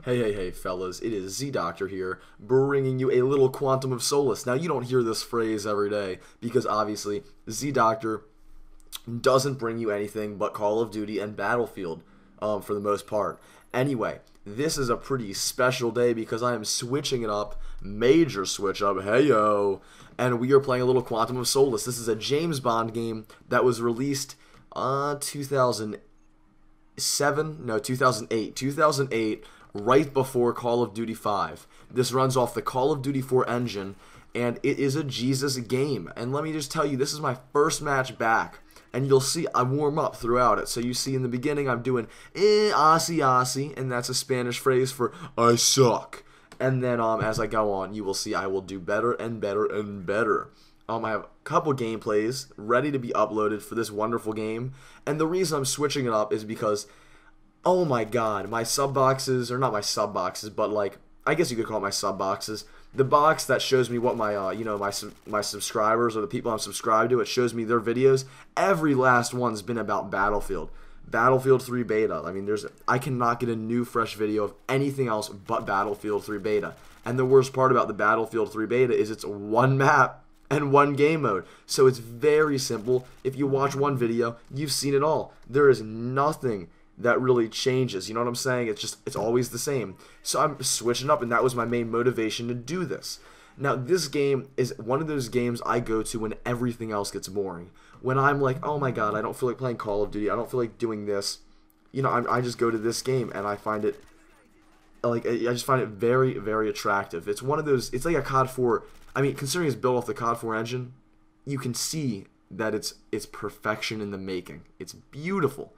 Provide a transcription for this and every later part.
Hey, fellas, it is Z-Doctor here, bringing you a little quantum of solace. Now, you don't hear this phrase every day, because obviously, Z-Doctor doesn't bring you anything but Call of Duty and Battlefield, for the most part. Anyway, this is a pretty special day because I am switching it up, major switch up, heyo, and we are playing a little Quantum of Solace. This is a James Bond game that was released, 2007, no, 2008, right before Call of Duty 5. This runs off the Call of Duty 4 engine, and it is a Jesus game. And let me just tell you, this is my first match back, and you'll see I warm up throughout it. So you see in the beginning I'm doing Aussie, and that's a Spanish phrase for I suck. And then as I go on, you will see I will do better and better and better. I have a couple gameplays ready to be uploaded for this wonderful game, and the reason I'm switching it up is because, oh my god, my sub boxes, or not my sub boxes, but like, I guess you could call it my sub boxes. The box that shows me what my, my subscribers or the people I'm subscribed to, it shows me their videos. Every last one's been about Battlefield. Battlefield 3 beta. I mean, I cannot get a new fresh video of anything else but Battlefield 3 beta. And the worst part about the Battlefield 3 beta is it's one map and one game mode. So it's very simple. If you watch one video, you've seen it all. There is nothing that really changes, you know what I'm saying? It's always the same. So I'm switching up, and that was my main motivation to do this. Now, this game is one of those games I go to when everything else gets boring. When I'm like, oh my god, I don't feel like playing Call of Duty, I don't feel like doing this, I just go to this game, and I find it, I just find it very, very attractive. It's one of those, it's like a COD 4, I mean, considering it's built off the COD 4 engine, you can see that it's perfection in the making. It's beautiful.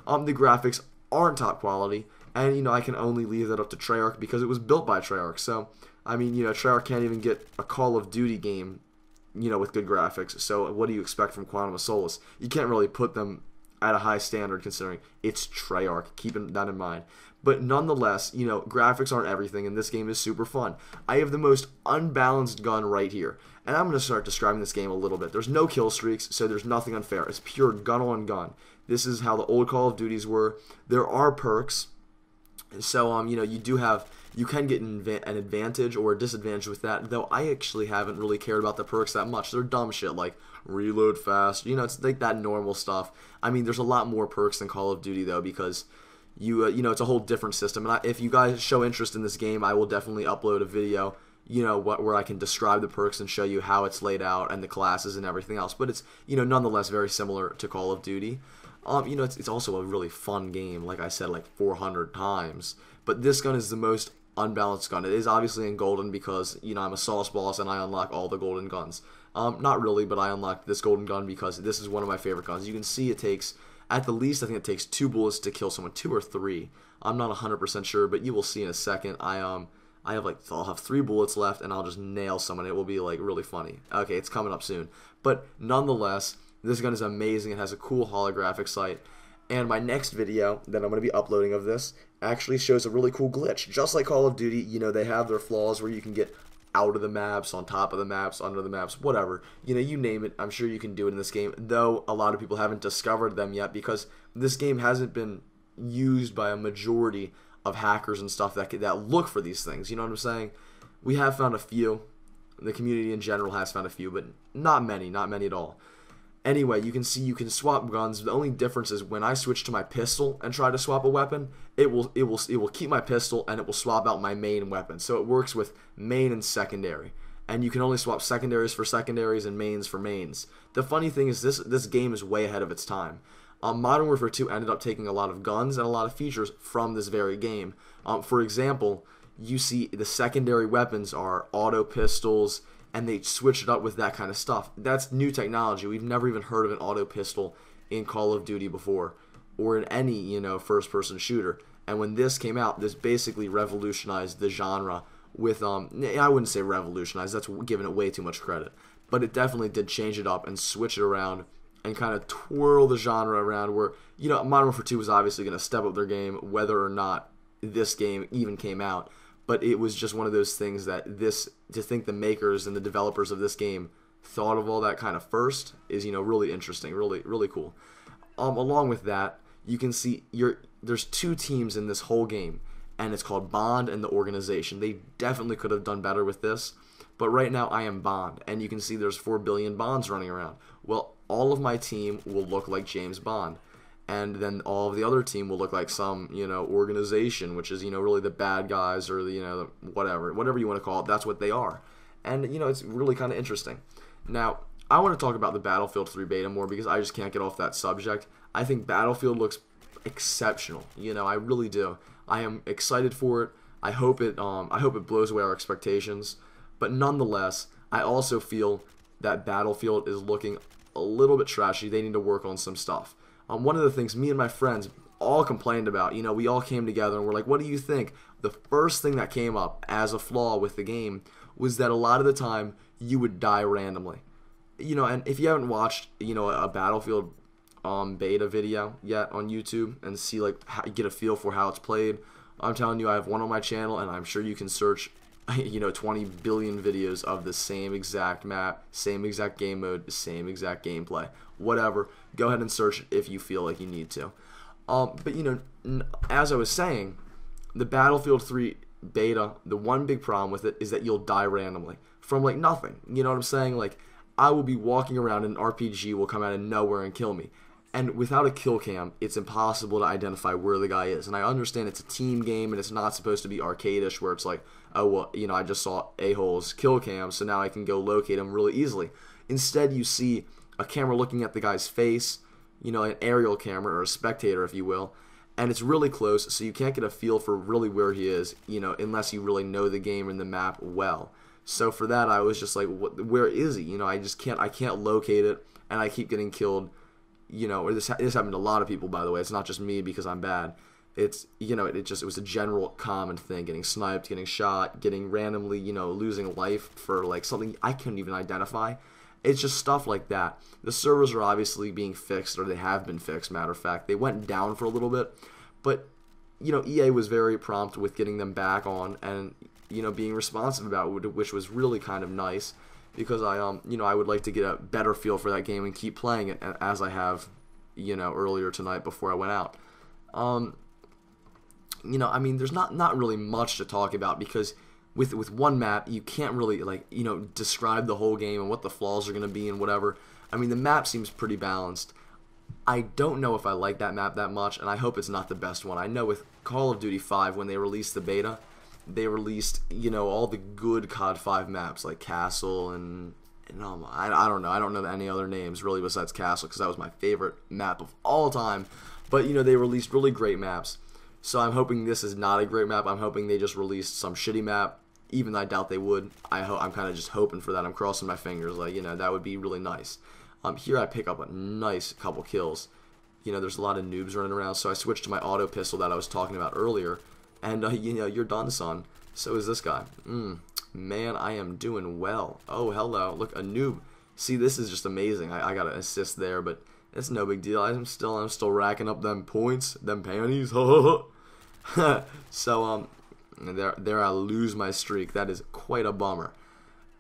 The graphics aren't top quality, and I can only leave that up to Treyarch because it was built by Treyarch. So I mean, Treyarch can't even get a Call of Duty game, with good graphics. So what do you expect from Quantum of Solace? You can't really put them at a high standard considering it's Treyarch. Keeping that in mind. But nonetheless, graphics aren't everything, and this game is super fun. I have the most unbalanced gun right here, and I'm going to start describing this game a little bit. There's no kill streaks, so there's nothing unfair. It's pure gun on gun. This is how the old Call of Duties were. There are perks, so you can get an advantage or a disadvantage with that. Though I actually haven't really cared about the perks that much. They're dumb shit like reload fast. It's like that normal stuff. I mean, there's a lot more perks than Call of Duty though because it's a whole different system. And if you guys show interest in this game, I will definitely upload a video. Where I can describe the perks and show you how it's laid out and the classes and everything else. But it's nonetheless very similar to Call of Duty. It's also a really fun game, like I said, like 400 times. But this gun is the most unbalanced gun. It is obviously in golden because, I'm a Solace boss and I unlock all the golden guns. Not really, but I unlocked this golden gun because this is one of my favorite guns. You can see it takes, at the least, I think it takes 2 bullets to kill someone, 2 or 3. I'm not 100% sure, but you will see in a second. I'll have 3 bullets left and I'll just nail someone. It will be like really funny. Okay, it's coming up soon. But nonetheless, this gun is amazing. It has a cool holographic sight. And my next video that I'm going to be uploading of this actually shows a really cool glitch. Just like Call of Duty, they have their flaws where you can get out of the maps, on top of the maps, under the maps, whatever. You name it. I'm sure you can do it in this game. Though a lot of people haven't discovered them yet because this game hasn't been used by a majority of hackers and stuff that look for these things. You know what I'm saying? We have found a few. The community in general has found a few, but not many at all. Anyway, you can see you can swap guns. The only difference is when I switch to my pistol and try to swap a weapon, it will keep my pistol and it will swap out my main weapon. So it works with main and secondary. And you can only swap secondaries for secondaries and mains for mains. The funny thing is this game is way ahead of its time. Modern Warfare 2 ended up taking a lot of guns and a lot of features from this very game. For example, you see the secondary weapons are auto pistols, and they switch it up with that kind of stuff. That's new technology. We've never even heard of an auto pistol in Call of Duty before, or in any, first-person shooter. And when this came out, this basically revolutionized the genre with, I wouldn't say revolutionized, that's giving it way too much credit. But it definitely did change it up and switch it around and kind of twirl the genre around where, Modern Warfare 2 was obviously going to step up their game whether or not this game even came out. But it was just one of those things that to think the makers and the developers of this game thought of all that kind of first is, really interesting, really, really cool. Along with that, you can see there's 2 teams in this whole game. and it's called Bond and the Organization. They definitely could have done better with this, but right now I am Bond, and you can see there's 4 billion Bonds running around. Well, all of my team will look like James Bond, and then all of the other team will look like some, organization, which is, really the bad guys, or the, whatever you want to call it. That's what they are, and it's really kind of interesting. Now, I want to talk about the Battlefield 3 beta more because I just can't get off that subject. I think Battlefield looks exceptional. I really do. I am excited for it. I hope it blows away our expectations. But nonetheless, I also feel that Battlefield is looking a little bit trashy. They need to work on some stuff. One of the things me and my friends all complained about, we all came together and we're like, what do you think? The first thing that came up as a flaw with the game was that a lot of the time you would die randomly. And if you haven't watched, a Battlefield beta video yet on YouTube and see get a feel for how it's played, I'm telling you, I have one on my channel, and I'm sure you can search 20 billion videos of the same exact map, same exact game mode, same exact gameplay, whatever. Go ahead and search it if you feel like you need to. But as I was saying, the Battlefield 3 beta, the one big problem with it is that you'll die randomly from nothing. You know what I'm saying? I will be walking around and an RPG will come out of nowhere and kill me. And without a kill cam, it's impossible to identify where the guy is. And I understand it's a team game and it's not supposed to be arcade-ish where it's like, oh, well, I just saw a-hole's kill cam, so now I can go locate him really easily. Instead, you see a camera looking at the guy's face, an aerial camera or a spectator, if you will, and it's really close, so you can't get a feel for really where he is, unless you really know the game and the map well. So for that, I was just like, where is he? I can't locate it, and I keep getting killed. Or this happened to a lot of people, by the way. It's not just me because I'm bad. It's, it was a general common thing, getting sniped, getting shot, getting randomly, losing life for something I couldn't even identify. It's just stuff like that. The servers are obviously being fixed, or they have been fixed, matter of fact. They went down for a little bit, but, EA was very prompt with getting them back on and, being responsive about it, which was really kind of nice. Because I would like to get a better feel for that game and keep playing it as I have, earlier tonight before I went out. There's not really much to talk about because with one map you can't really describe the whole game and what the flaws are going to be and whatever. The map seems pretty balanced. I don't know if I like that map that much, and I hope it's not the best one. I know with Call of Duty 5 when they released the beta, they released, all the good COD 5 maps like Castle and I don't know. I don't know any other names really besides Castle because that was my favorite map of all time. But, they released really great maps. So I'm hoping this is not a great map. I'm hoping they just released some shitty map, even though I doubt they would. I'm kind of just hoping for that. I'm crossing my fingers. That would be really nice. Here I pick up a nice couple kills. There's a lot of noobs running around, so I switched to my auto pistol that I was talking about earlier. And, you're done, son. So is this guy. Man, I am doing well. Oh, hello. Look, a noob. See, this is just amazing. I got an assist there, but it's no big deal. I'm still racking up them points, them panties. So, there I lose my streak. That is quite a bummer.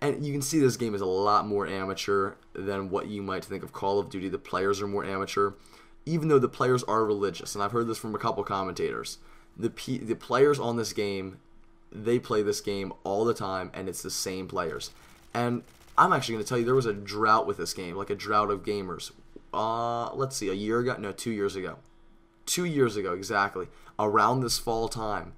And you can see this game is a lot more amateur than what you might think of Call of Duty. The players are more amateur, even though the players are religious. And I've heard this from a couple commentators. The players on this game, they play this game all the time, and it's the same players. And I'm actually going to tell you, there was a drought with this game, like a drought of gamers. Let's see, a year ago? No, 2 years ago. 2 years ago, exactly. Around this fall time,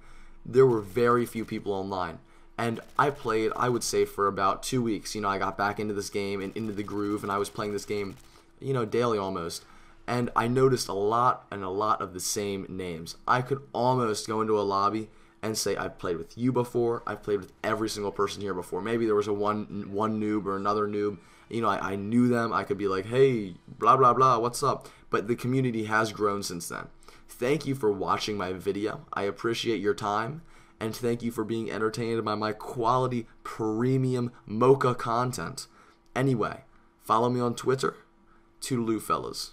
there were very few people online. And I played, I would say, for about 2 weeks. I got back into this game and into the groove, and I was playing this game, daily almost. And I noticed a lot of the same names. I could almost go into a lobby and say, I've played with you before, I've played with every single person here before. Maybe there was a one noob or another noob. I knew them. I could be like, hey, blah, blah, blah, what's up? But the community has grown since then. Thank you for watching my video. I appreciate your time. And thank you for being entertained by my quality premium mocha content. Anyway, follow me on Twitter. Toodaloo, fellas.